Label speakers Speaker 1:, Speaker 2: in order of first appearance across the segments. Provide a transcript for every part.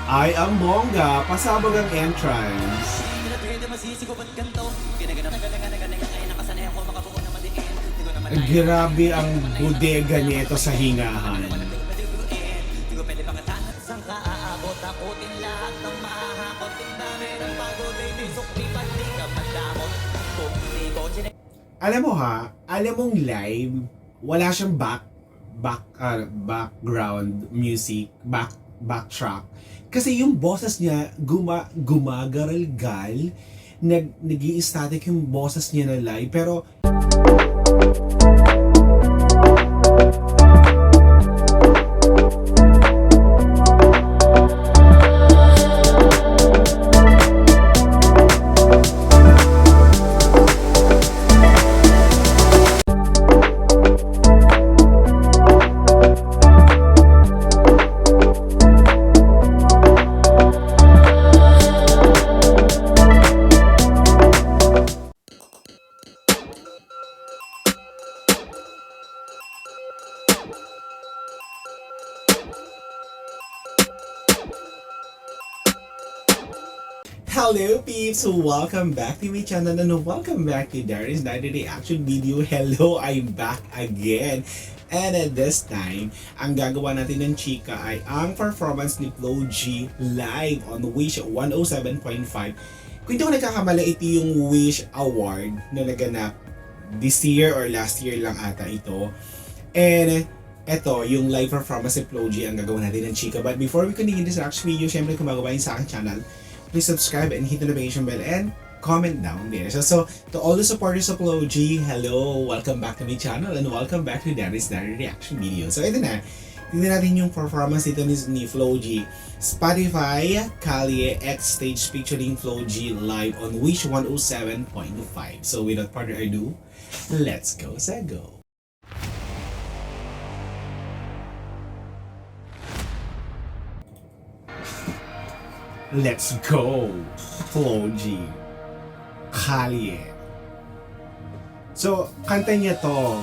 Speaker 1: Ay, ang bongga, pasabog ang entrance. Grabe ang bodega nito sa hingahan. Alam mo ha, alam mong live, wala siyang background music, backtrack. Kasi yung boses niya gumagaralgal, nag-i-static yung boses niya na live, pero hello peeps! Welcome back to my channel and welcome back to Darius Night Reaction Video. Hello, I'm back again. And at this time, ang gagawa natin ng chika ay ang performance ni Flo G live on Wish 107.5. Kung hindi ko nagkakamala, ito yung Wish Award na naganap this year or last year lang ata ito. And eto, yung live performance ni Flo G ang gagawa natin ng chika. But before we continue this reaction video, syempre kung magawa yun sa aking channel, please subscribe and hit the notification bell and comment down there. So to all the supporters of Flo G, hello! Welcome back to my channel and welcome back to Darius Diary Reaction Video. So ito na, tignan natin yung performance dito ni Flo G. Spotify, Kalye, X Stage featuring Flo G live on Wish 107.5. So without further ado, let's go sa go! Let's go, Flo G, Kalye. So, kanta niya to.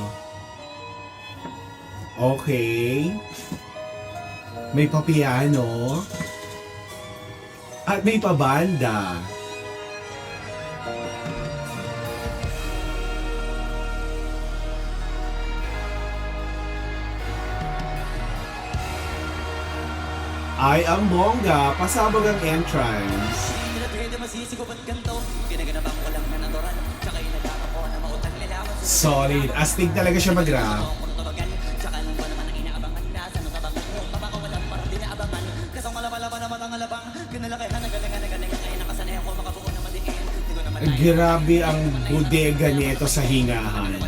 Speaker 1: Okay. May papiano. At may pabanda. Ay, ang bongga, pasabog ang entrance. Solid, astig talaga siya mag-rap. Grabe ang bodega nito sa hingahan.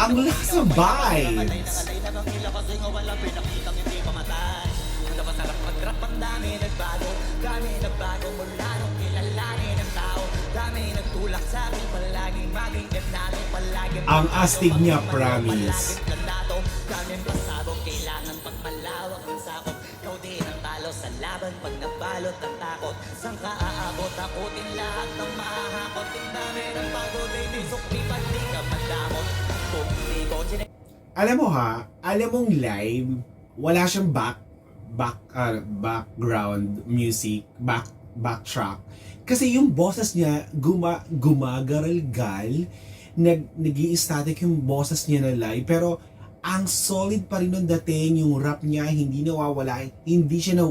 Speaker 1: Ang lakas ng vibes. Ang astig niya, promise. Sa laban pag nabalot ng takot, saan ka aabot? Takutin lahat ng mahahakot. Ang dami ng bago, baby, sukli pag di ka madamot. Alam mo ha, alam mong live, wala siyang background music, backtrack. Kasi yung boses niya gumagaralgal, nag-i-static yung boses niya na live, pero ang solid pa rin ng dating, yung rap niya hindi nawawala, hindi siya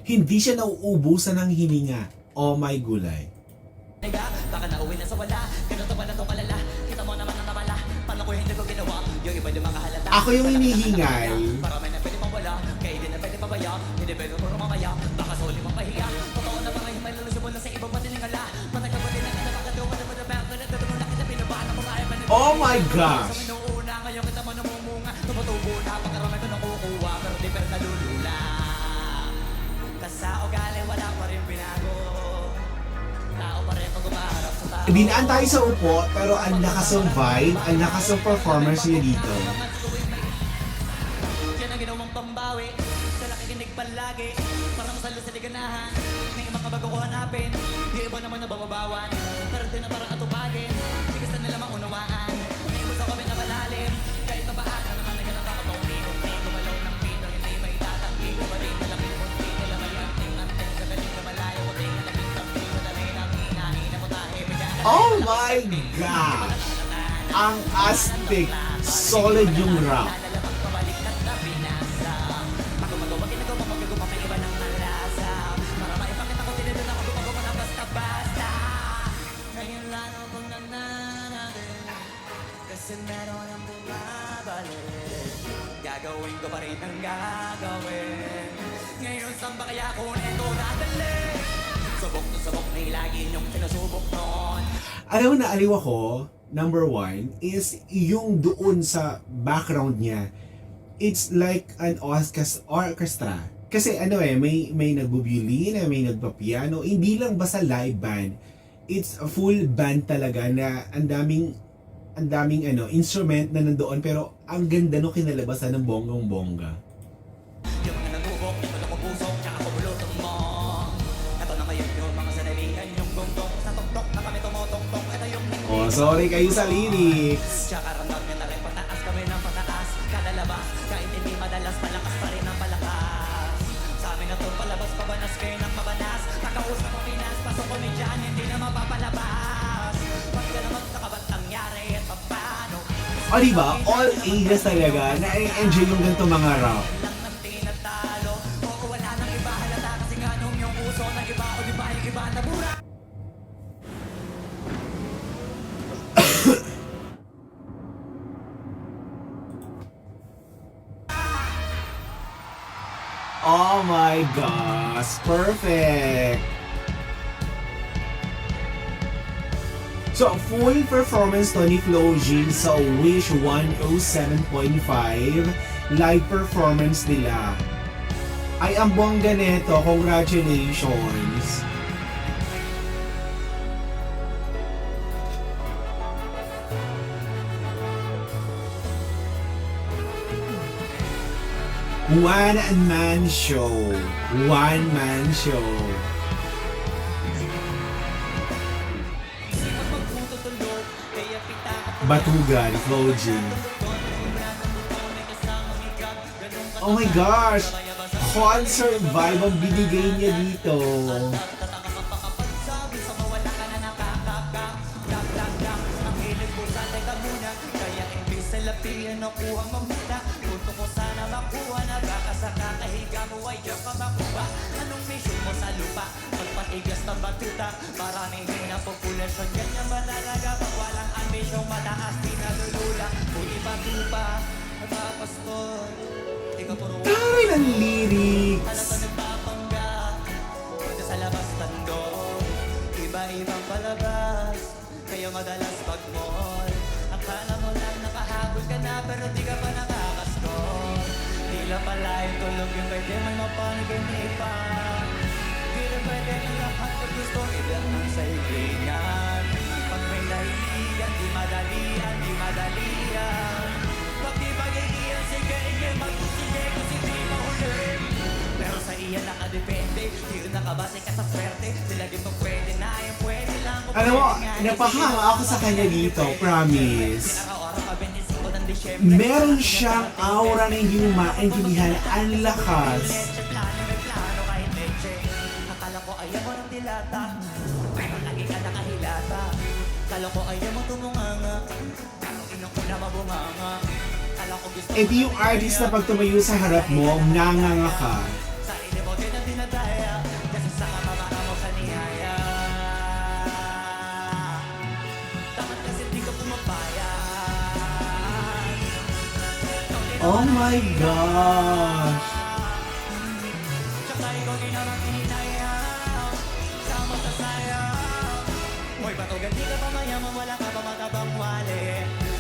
Speaker 1: hindi siya nauubusan ng hininga. Oh my gulay. Baka nauwi na sa wala, ganito pala to kalala. Kita mo naman ang nabala, paano ko hindi ko ginawa? Yung iba di mga halata. Ako yung hinihingal. Para may na pwede pang wala, kaya hindi na pwede pabaya. Hindi pwede puro mamaya, baka soli pang pahiya. Totoo na ba ngayon may lulusubol na sa ibang patiningala. Matagal pa din ang kinabakagawa na mo na back, na nagdadalo na kita pinabahan mo kaya man. Oh my gosh! Sa minuuna, ngayon kita mo namumunga. Tumutubo na, pagkaramay ko nakukuha, pero di pero nalulula. Sa ugali, wala pa rin binago. Tao pa rin pag umaharap sa tao. Dinaan tayo sa upo, pero ang lakas ng vibe, ang lakas ng performance niya dito.
Speaker 2: yan ang ginawang pambawi. Sa nakikinig palagi, para masalo sa liganahan. May ibang kabago ko hanapin, di iba naman nabababawan. Pero di na parang atupagin, di gusto nila maunawaan. May iba sa kami na malalim, kahit pa paano naman naghanap ako pang umikot-ikot. Gumalaw ng pito, hindi may tatanggi. Gumaling na lang yung munti nila may anting-anting. Sa galing na malayo, kundi na naging tampi. Madali ng hinahin na mutahe.
Speaker 1: Oh my God! Ang astig! Solid yung rap.
Speaker 2: Kasi meron ang bumabalik. Gagawin ko pa rin ang gagawin. Ngayon saan ba kaya ako neto nadali? Subok na subok na lagi niyong sinusubok noon.
Speaker 1: Alam mo na aliw ako, number one, is yung doon sa background niya. It's like an orchestra. Kasi may nagbubiolin, may nagpapiano. Hindi lang basta live band. It's a full band talaga na ang daming instrument na nandoon, pero ang ganda no kinalabasan ng bonggang-bongga.
Speaker 2: Yung mga nagubok, yung mga pusok, tsaka kumulutong mo. Ito na ngayon yung mga sanalihan, yung gongtong. Sa tok-tok na kami tumotong-tok. Ito yung
Speaker 1: Oh, sorry kayo sa lyrics.
Speaker 2: tsaka ramdam nyo na rin pataas kami ng pataas. Kalalabas, kahit hindi madalas, palakas pa rin ang palakas. Sa amin na to, palabas, pabanas kayo ng mabanas. Nakausap ang Pinas, pasok kami dyan, hindi na mapapalabas. Pag ka naman nakabat nangyari at paano.
Speaker 1: O diba, all ages talaga na enjoy yung ganito mga rap.
Speaker 2: Lang ng tinatalo. Oo, wala nang iba halata kasi nga nung yung puso ng iba o di ba yung iba na bura.
Speaker 1: Oh my gosh, perfect! So, full performance Tony Flo Jean sa Wish 107.5 live performance nila. Ay, ang bongga nito. Congratulations! One-man show. One-man show. Batugan, Flo Jean. Oh my gosh! Concert vibe ang binigay niya dito.
Speaker 2: Nakuha mamuna, punto ko sana makuha. Nagkakasaka kahiga mo ay diyan ka makuha. Anong mission mo sa lupa? Magpatigas ng batuta. Maramihin na populasyon. Ganyan ba talaga? Pag walang ambisyong mataas, di nalulula. Kung iba tupa, nagpapaspor. Ikaw puro
Speaker 1: Taray ng lyrics!
Speaker 2: alam ba nagpapangga? Punta sa labas tando. Iba-ibang palabas. Kaya madalas pag-mall. Akala mo lang nakahabol ka na, pero di ka pa nakakaskor. Di lang pala yung tulog yung pwede man mapanagin pa. Di rin pwede ng lahat pag gusto ilan ng sailingan. Pag may nahihiyan, di madalian, di madalian. Pag di pagigiyan, sige, ingay magkusige kasi di mahuli. Pero sa iyan nakadepende, di rin nakabase ka sa swerte. Sila di pa pwede na, yung pwede lang.
Speaker 1: Alam mo, napahanga ako sa kanya dito, promise. Meron siyang aura na hindi mo maintindihan. Ang lakas.
Speaker 2: Akala ko ayaw mo ng dilata, pero lagi ka nakahilata. Akala ko ayaw mo tumunganga, pero inong ko na mabunganga. Akala ko gusto
Speaker 1: E di yung artist na pag tumayo sa harap mo, nanganga ka.
Speaker 2: sarili mo din ang dinadaya, kasi sa kamamara mo sa niyaya. Dapat kasi di ka pumapaya.
Speaker 1: Oh my gosh!
Speaker 2: Tsaka ikaw din naman hinayang, sama sa sayang. Hoy, batugan di ka pa mayaman, wala ka pa matabang wali.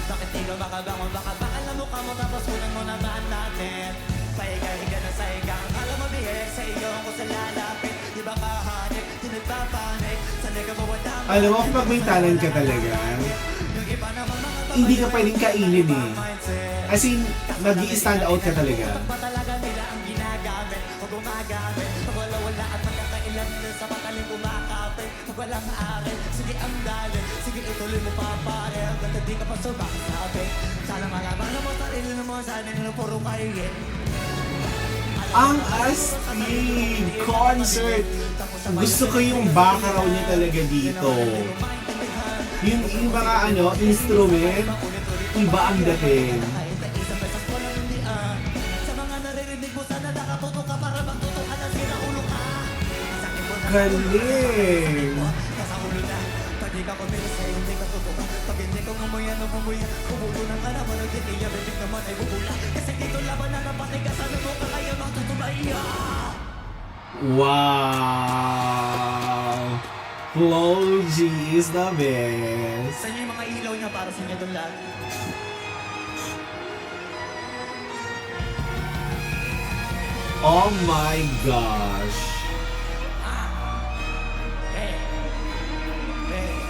Speaker 2: Bakit di ka makabangon, baka bakal na mukha mo, tapos kunan mo na baan natin. Pahiga-higa na sa igang, alam mo bihis, sa iyo ko sa lalapit. Di ba kahanip, di nagpapanik, sanay ka mawala.
Speaker 1: Alam mo, kapag may talent ka talaga,
Speaker 2: Yung iba naman mga
Speaker 1: hindi ka pwedeng kainin eh.
Speaker 2: mindset.
Speaker 1: As in, nag-i-stand out ka talaga.
Speaker 2: Ba talaga nila ang ginagamit o gumagamit? Pag wala-wala at magkakailan nila sa mataling kumakapit. Pag walang akin, sige ang galit. Sige ituloy mo pa pare hanggang hindi ka pa sumasabi. Sana malaman na mo sarili mo, sana nila puro kaigit.
Speaker 1: Ang astig concert. Gusto ko yung background niya talaga dito. Yung mga instrument, iba ang dating.
Speaker 2: Sa mga naririnig mo, sana nakatuto ka para magtutukan na sinaulo ka.
Speaker 1: Galing!
Speaker 2: Nasa ulo na, pag di ka kumilos sa'yo, hindi ka tutukan. Pag hindi ko ngumuyan o ngumuyan, kumutunan ka naman, hindi kaya bibig naman ay bubula. Kasi dito laban na napatigas, ano mo ka kaya matutulaya?
Speaker 1: Wow! Flo G is the best.
Speaker 2: Saan yung mga ilaw niya para sa inyo doon lahat?
Speaker 1: Oh my gosh!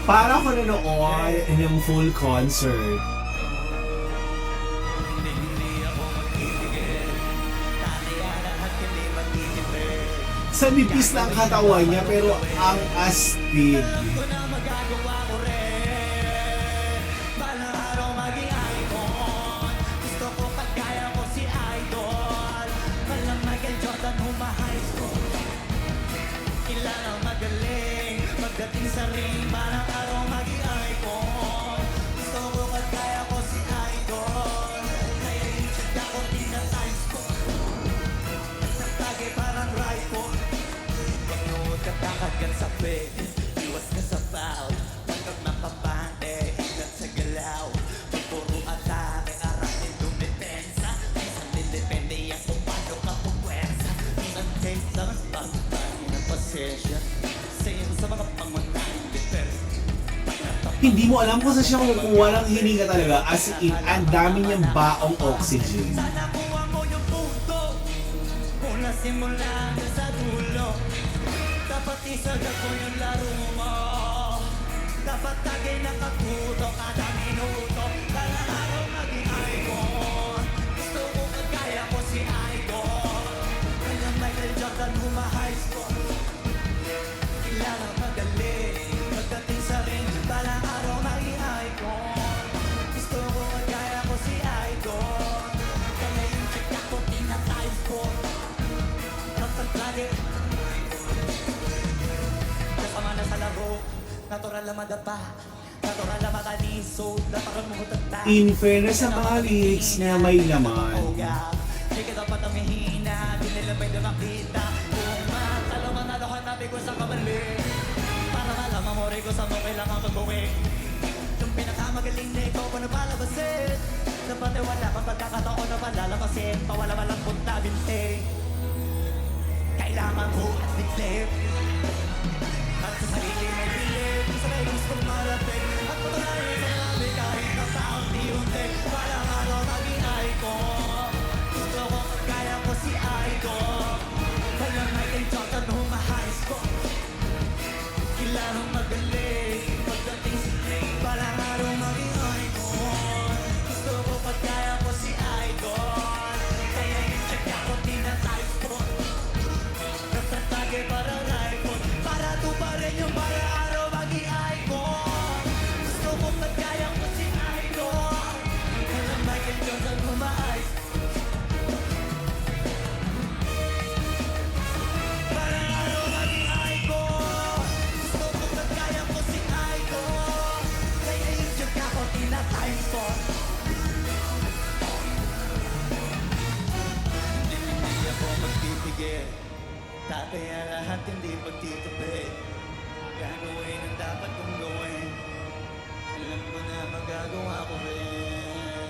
Speaker 1: Para ko nanood ng full concert.
Speaker 2: Hindi ako magtitipid. Tatayanan at hindi magtitipid.
Speaker 1: Sa nipis ng katawan niya pero ang astig.
Speaker 2: Alam ko na magagawa ko rin. Balang araw maging icon. Gusto ko pagkaya ko si Idol. Walang Michael Jordan high school. Ilan ang magaling pagdating sa ring. Balang araw maging icon. Gusto ko pagkaya ko si Idol. Kaya yung check ako tinatimes ko. Nagtagay parang rifle. Pagnood ka takagan sa bed. Iwas ka sa foul. Pagkag mapapante, ingat sa galaw. Pag puro atake, arasin dumipensa. Minsan didepende yan kung paano ka pupwersa. Minsan taste lang ang pagpangin ng pasensya. Sayin sa mga pangunahing defense.
Speaker 1: Hindi mo alam kung saan siya kumukuha ng hininga talaga. As in, ang dami niyang baong oxygen.
Speaker 2: Sana kuha mo yung punto. Mula simula hanggang sa dulo. Dapat isagad ko yung laro mo. Dapat tagay nakatuto kada minuto. Kada araw maging icon. Gusto ko kagaya ko si Idol. Kaya Michael Jordan high school. Kailangan magaling. Pagdating sa ring, balang araw maging icon. Gusto ko kagaya ko si Idol. Kaya yung check ako tinatimes ko. Dapat lagi kasama na sa laro. Natural na madapa. Natural na mataliso. Dapat mo tagta.
Speaker 1: In fairness sa mga lyrics niya, may laman.
Speaker 2: Di ka dapat ang hihina. Di nila pwede makita. Kung matalo manalo hanabi ko sa kamali. Para malaman mo rin ko sa mo kailangan magbuwing. Yung pinakamagaling na ikaw pa napalabasin. Dapat ay wala pang pagkakataon na palalabasin. Pawala walang punta binte. Kailangan ko at biglim. At sa sarili may bilib. Sa may gustong marating. At patunayan sa labi kahit na sa unti-unti. Parang araw maging icon. Gusto ko kagaya ko si Idol. Kaya Michael Jordan high school. Kailangan magaling. Pagdating si ring. Parang araw maging icon. Gusto ko kagaya ko si Idol. Kaya yung check ako tinatimes ko. Nagtatagay para rifle. Para tuparin yung para araw maging icon. Gusto ko kagaya ko si Idol. Kaya Michael Jordan high school. Para araw maging icon. Gusto ko kagaya ko si Idol. Kaya yung check ako tinatimes ko. Hindi ako magpipigil. Tataya lahat hindi magtitipid. Gagawin ang dapat kong gawin. Alam ko na magagawa ko rin.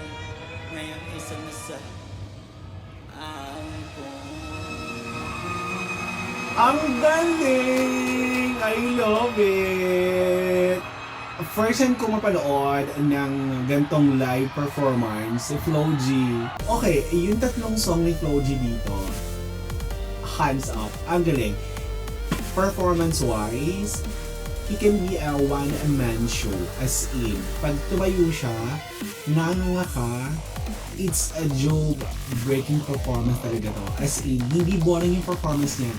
Speaker 2: Ngayon isa na sa icon.
Speaker 1: Ang galing! I love it! First time ko mapanood ng gantong live performance si Flo G. Okay, yung tatlong song ni Flo G dito, hands up, ang galing. Performance-wise, he can be a one-man show. As in, pag tumayo siya, nanganga ka, it's a jaw-breaking performance talaga to. As in, hindi boring yung performance niya.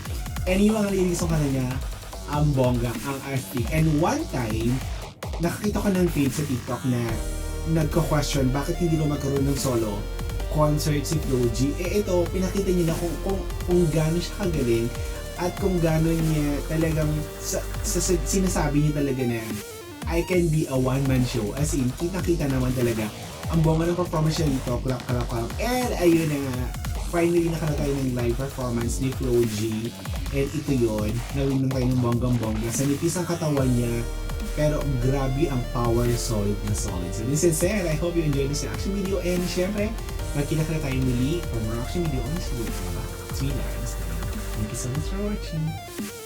Speaker 1: And yung mga lyrics ng kanya, ang bongga, ang astig. And one time, nakakita ko ng page sa TikTok na nagko-question bakit hindi na magkaroon ng solo concert si Flo G. Ito, pinakita niya na kung gaano siya kagaling at kung gaano niya talagang sinasabi niya talaga na I can be a one-man show. As in, kita-kita naman talaga ang bonga ng performance niya dito, clap. And ayun na nga, finally nakala tayo ng live performance ni Flo G. And ito yun, nawin lang tayo ng bonggang-bongga. Sa nipis ang katawan niya, pero grabe ang power, solid na solid. So this is it. I hope you enjoyed this reaction video. And syempre, magkita tayo muli for more reaction video on this video. It's me, Lance. Thank you so much for watching.